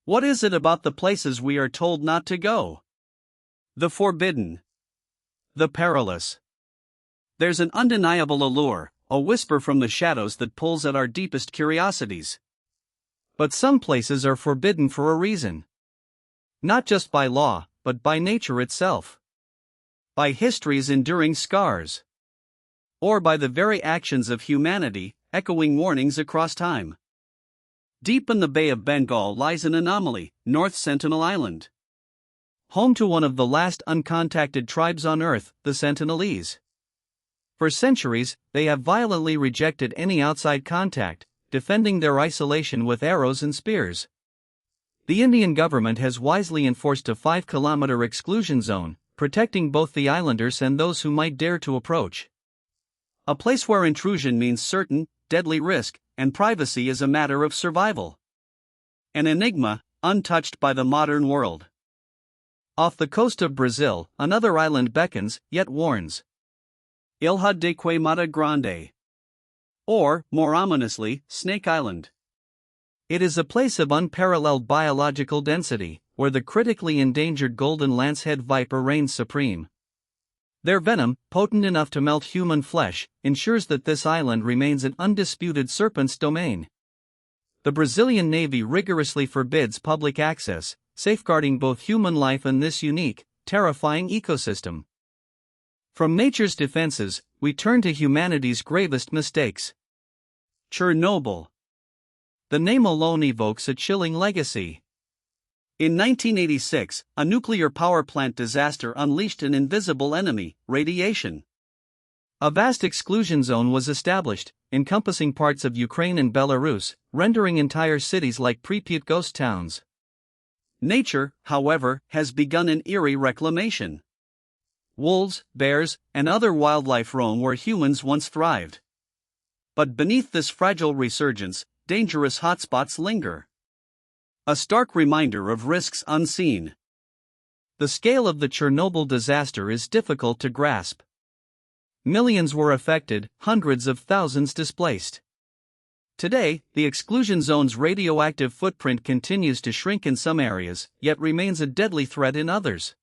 What is it about the places we are told not to go? The forbidden. The perilous. There's an undeniable allure, a whisper from the shadows that pulls at our deepest curiosities. But some places are forbidden for a reason. Not just by law, but by nature itself. By history's enduring scars. Or by the very actions of humanity, echoing warnings across time. Deep in the Bay of Bengal lies an anomaly, North Sentinel Island. Home to one of the last uncontacted tribes on Earth, the Sentinelese. For centuries, they have violently rejected any outside contact, defending their isolation with arrows and spears. The Indian government has wisely enforced a 5-kilometer exclusion zone, protecting both the islanders and those who might dare to approach. A place where intrusion means certain, deadly risk, and privacy is a matter of survival. An enigma, untouched by the modern world. Off the coast of Brazil, another island beckons, yet warns. Ilha de Queimada Grande. Or, more ominously, Snake Island. It is a place of unparalleled biological density, where the critically endangered golden lancehead viper reigns supreme. Their venom, potent enough to melt human flesh, ensures that this island remains an undisputed serpent's domain. The Brazilian Navy rigorously forbids public access, safeguarding both human life and this unique, terrifying ecosystem. From nature's defenses, we turn to humanity's gravest mistakes. Chernobyl. The name alone evokes a chilling legacy. In 1986, a nuclear power plant disaster unleashed an invisible enemy, radiation. A vast exclusion zone was established, encompassing parts of Ukraine and Belarus, rendering entire cities like Pripyat ghost towns. Nature, however, has begun an eerie reclamation. Wolves, bears, and other wildlife roam where humans once thrived. But beneath this fragile resurgence, dangerous hotspots linger. A stark reminder of risks unseen. The scale of the Chernobyl disaster is difficult to grasp. Millions were affected, hundreds of thousands displaced. Today, the exclusion zone's radioactive footprint continues to shrink in some areas, yet remains a deadly threat in others.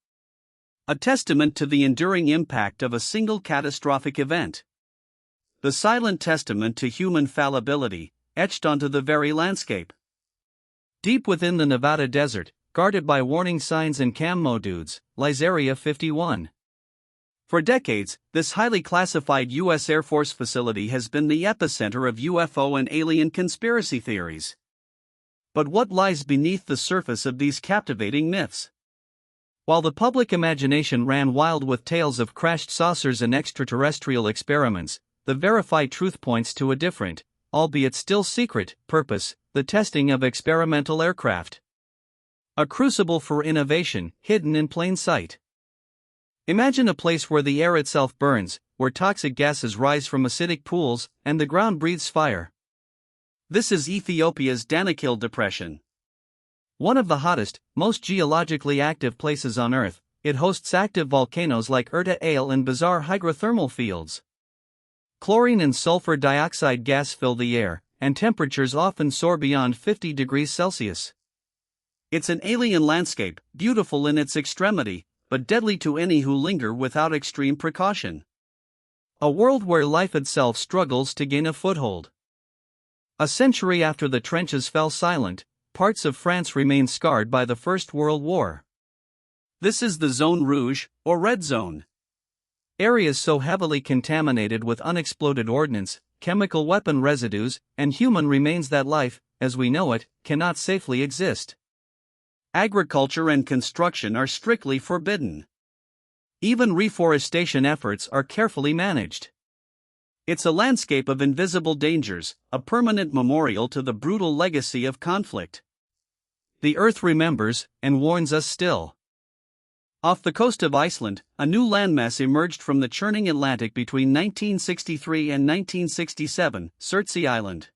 A testament to the enduring impact of a single catastrophic event. The silent testament to human fallibility, etched onto the very landscape. Deep within the Nevada desert, guarded by warning signs and cam modules, lies Area 51. For decades, this highly classified U.S. Air Force facility has been the epicenter of UFO and alien conspiracy theories. But what lies beneath the surface of these captivating myths? While the public imagination ran wild with tales of crashed saucers and extraterrestrial experiments, the verified truth points to a different, albeit still secret, purpose: the testing of experimental aircraft. A crucible for innovation, hidden in plain sight. Imagine a place where the air itself burns, where toxic gases rise from acidic pools, and the ground breathes fire. This is Ethiopia's Danakil Depression. One of the hottest, most geologically active places on Earth, it hosts active volcanoes like Erta Ale and bizarre hydrothermal fields. Chlorine and sulfur dioxide gas fill the air, and temperatures often soar beyond 50 degrees Celsius. It's an alien landscape, beautiful in its extremity, but deadly to any who linger without extreme precaution. A world where life itself struggles to gain a foothold. A century after the trenches fell silent, parts of France remain scarred by the First World War. This is the Zone Rouge, or Red Zone. Areas so heavily contaminated with unexploded ordnance, chemical weapon residues, and human remains that life, as we know it, cannot safely exist. Agriculture and construction are strictly forbidden. Even reforestation efforts are carefully managed. It's a landscape of invisible dangers, a permanent memorial to the brutal legacy of conflict. The Earth remembers, and warns us still. Off the coast of Iceland, a new landmass emerged from the churning Atlantic between 1963 and 1967, Surtsey Island.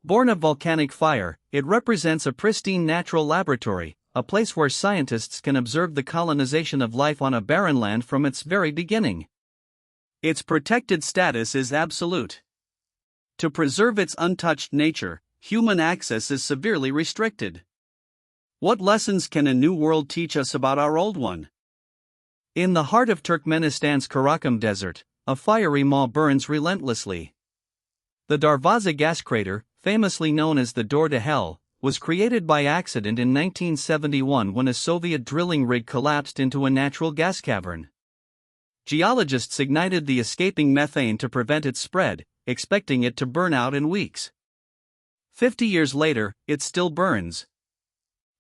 Born of volcanic fire, it represents a pristine natural laboratory, a place where scientists can observe the colonization of life on a barren land from its very beginning. Its protected status is absolute. To preserve its untouched nature, human access is severely restricted. What lessons can a new world teach us about our old one? In the heart of Turkmenistan's Karakum Desert, a fiery maw burns relentlessly. The Darvaza gas crater, famously known as the Door to Hell, was created by accident in 1971 when a Soviet drilling rig collapsed into a natural gas cavern. Geologists ignited the escaping methane to prevent its spread, expecting it to burn out in weeks. 50 years later, it still burns.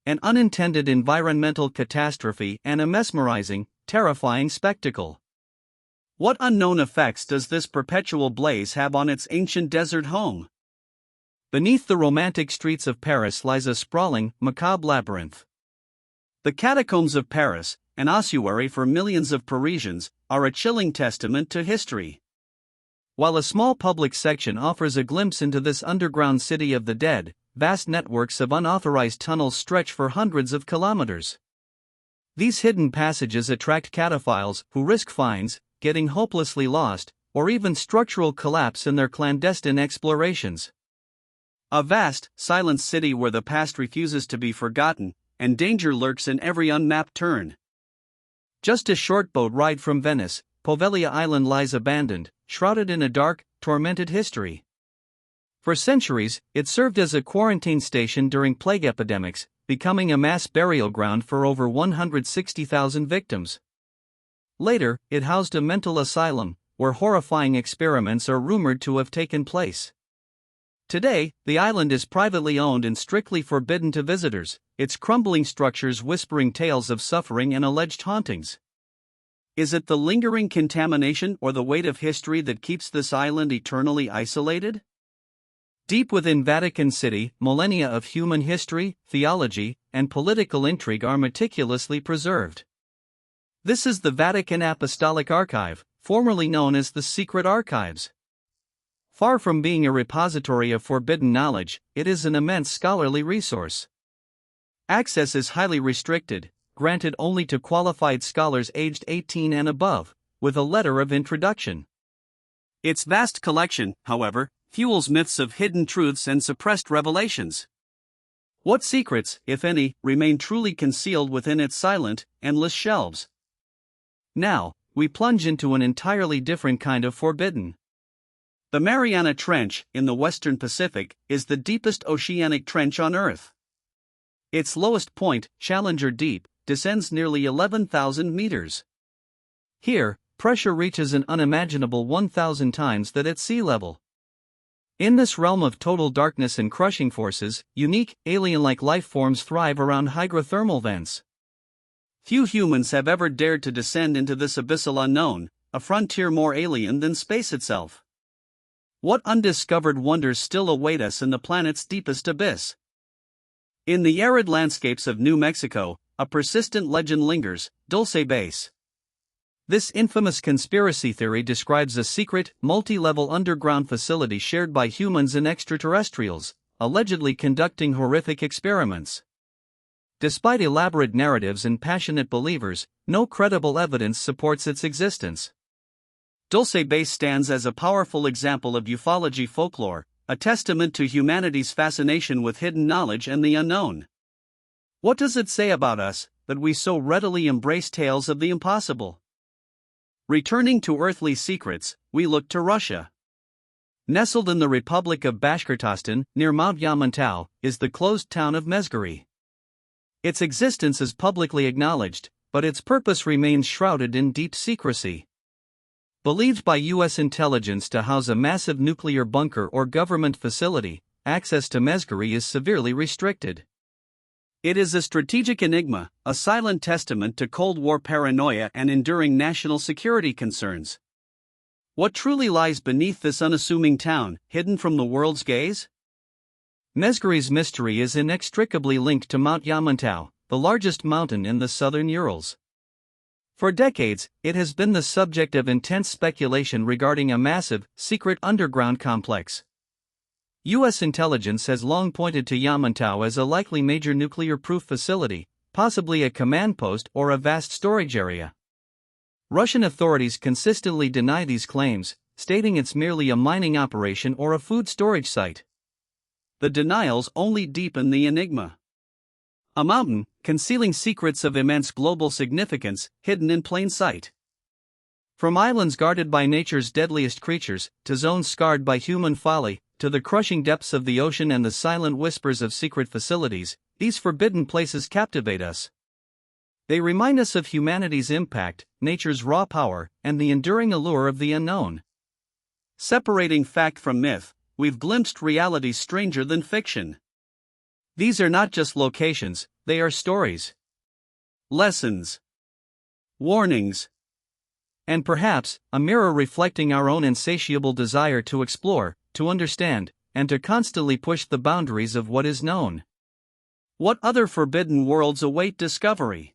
An unintended environmental catastrophe and a mesmerizing, terrifying spectacle. What unknown effects does this perpetual blaze have on its ancient desert home? Beneath the romantic streets of Paris lies a sprawling, macabre labyrinth. The catacombs of Paris, an ossuary for millions of Parisians, are a chilling testament to history. While a small public section offers a glimpse into this underground city of the dead, vast networks of unauthorized tunnels stretch for hundreds of kilometers. These hidden passages attract cataphiles who risk fines, getting hopelessly lost, or even structural collapse in their clandestine explorations. A vast, silent city where the past refuses to be forgotten, and danger lurks in every unmapped turn. Just a short boat ride from Venice, Poveglia Island lies abandoned, shrouded in a dark, tormented history. For centuries, it served as a quarantine station during plague epidemics, becoming a mass burial ground for over 160,000 victims. Later, it housed a mental asylum, where horrifying experiments are rumored to have taken place. Today, the island is privately owned and strictly forbidden to visitors, its crumbling structures whispering tales of suffering and alleged hauntings. Is it the lingering contamination or the weight of history that keeps this island eternally isolated? Deep within Vatican City, millennia of human history, theology, and political intrigue are meticulously preserved. This is the Vatican Apostolic Archive, formerly known as the Secret Archives. Far from being a repository of forbidden knowledge, it is an immense scholarly resource. Access is highly restricted, granted only to qualified scholars aged 18 and above, with a letter of introduction. Its vast collection, however, fuels myths of hidden truths and suppressed revelations. What secrets, if any, remain truly concealed within its silent, endless shelves? Now, we plunge into an entirely different kind of forbidden. The Mariana Trench, in the western Pacific, is the deepest oceanic trench on Earth. Its lowest point, Challenger Deep, descends nearly 11,000 meters. Here, pressure reaches an unimaginable 1,000 times that at sea level. In this realm of total darkness and crushing forces, unique, alien-like life forms thrive around hydrothermal vents. Few humans have ever dared to descend into this abyssal unknown, a frontier more alien than space itself. What undiscovered wonders still await us in the planet's deepest abyss? In the arid landscapes of New Mexico, a persistent legend lingers, Dulce Base. This infamous conspiracy theory describes a secret, multi-level underground facility shared by humans and extraterrestrials, allegedly conducting horrific experiments. Despite elaborate narratives and passionate believers, no credible evidence supports its existence. Dulce Base stands as a powerful example of ufology folklore, a testament to humanity's fascination with hidden knowledge and the unknown. What does it say about us, that we so readily embrace tales of the impossible? Returning to earthly secrets, we look to Russia. Nestled in the Republic of Bashkortostan, near Mount Yamantau, is the closed town of Mezgari. Its existence is publicly acknowledged, but its purpose remains shrouded in deep secrecy. Believed by U.S. intelligence to house a massive nuclear bunker or government facility, access to Mezgari is severely restricted. It is a strategic enigma, a silent testament to Cold War paranoia and enduring national security concerns. What truly lies beneath this unassuming town, hidden from the world's gaze? Mezgari's mystery is inextricably linked to Mount Yamantau, the largest mountain in the southern Urals. For decades, it has been the subject of intense speculation regarding a massive, secret underground complex. U.S. intelligence has long pointed to Yamantau as a likely major nuclear-proof facility, possibly a command post or a vast storage area. Russian authorities consistently deny these claims, stating it's merely a mining operation or a food storage site. The denials only deepen the enigma. A mountain, concealing secrets of immense global significance, hidden in plain sight. From islands guarded by nature's deadliest creatures, to zones scarred by human folly, to the crushing depths of the ocean and the silent whispers of secret facilities, these forbidden places captivate us. They remind us of humanity's impact, nature's raw power, and the enduring allure of the unknown. Separating fact from myth, we've glimpsed reality stranger than fiction. These are not just locations, they are stories, lessons, warnings, and perhaps a mirror reflecting our own insatiable desire to explore, to understand, and to constantly push the boundaries of what is known. What other forbidden worlds await discovery?